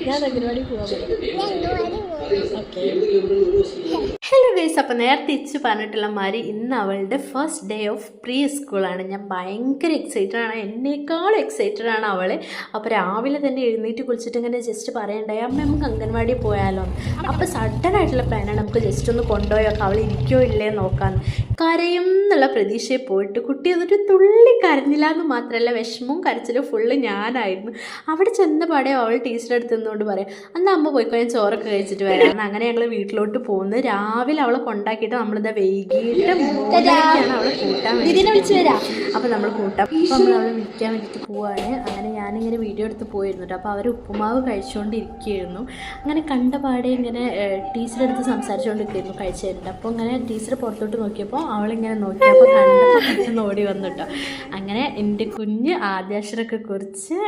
ഞാൻ അംഗൻവാടി പോകാൻ hello guys, അപ്പോൾ നേരത്തെ ഇച്ച് പറഞ്ഞിട്ടുള്ള മാതിരി ഇന്ന് അവളുടെ ഫസ്റ്റ് ഡേ ഓഫ് പ്രീ സ്കൂളാണ്. ഞാൻ ഭയങ്കര എക്സൈറ്റഡ് ആണ്, എന്നേക്കാൾ എക്സൈറ്റഡ് ആണ് അവൾ. അപ്പോൾ രാവിലെ തന്നെ എഴുന്നേറ്റ് കുളിച്ചിട്ട് ഇങ്ങനെ ജസ്റ്റ് പറയണ്ടായി, അമ്മ നമുക്ക് അംഗൻവാടി പോയാലോ. അപ്പോൾ സഡനായിട്ടുള്ള പ്ലാനാണ്, നമുക്ക് ജസ്റ്റ് ഒന്ന് കൊണ്ടുപോയൊക്കെ അവൾ ഇരിക്കോ ഇല്ലേ നോക്കാമെന്ന്. കരയും എന്നുള്ള പ്രതീക്ഷയിൽ പോയിട്ട് കുട്ടി എന്നിട്ട് തുള്ളി കരഞ്ഞില്ല എന്ന് മാത്രമല്ല, വിഷമവും കരച്ചിലും ഫുള്ള് ഞാനായിരുന്നു. അവിടെ ചെന്ന പാടെ അവൾ ടീച്ചറെ അടുത്ത് നിന്നുകൊണ്ട് പറയാം, അന്ന് അമ്മ പോയിക്കോ, ഞാൻ ചോറൊക്കെ കഴിച്ചിട്ട് വരാം. അങ്ങനെ ഞങ്ങൾ വീട്ടിലോട്ട് പോകുന്നത്. രാവിലെ അവളെ കൊണ്ടാക്കിയിട്ട് നമ്മളിതാ വൈകിട്ട് 3:00 അവളെ കൂട്ടാൻ വിളിച്ചു വരാം. അപ്പോൾ നമ്മൾ കൂട്ടാം. അപ്പോൾ നമ്മൾ അവളെ വിളിക്കാൻ വേണ്ടിയിട്ട് പോവാണ്. അങ്ങനെ ഞാനിങ്ങനെ വീഡിയോ എടുത്ത് പോയിരുന്നു കേട്ടോ. അപ്പോൾ അവർ ഉപ്പുമാവ് കഴിച്ചുകൊണ്ടിരിക്കുകയായിരുന്നു. അങ്ങനെ കണ്ട പാടെ ഇങ്ങനെ ടീച്ചറെ അടുത്ത് സംസാരിച്ചുകൊണ്ടിരിക്കുന്നു കഴിച്ചു തരുന്നുണ്ട്. അപ്പോൾ ഇങ്ങനെ ടീച്ചർ പുറത്തോട്ട് നോക്കിയപ്പോൾ അവളിങ്ങനെ നോക്കിയപ്പോൾ കണ്ടപ്പോൾ ഓടി വന്നു കേട്ടോ. അങ്ങനെ എൻ്റെ കുഞ്ഞ് ആദ്യാക്ഷരമൊക്കെ കുറിച്ച്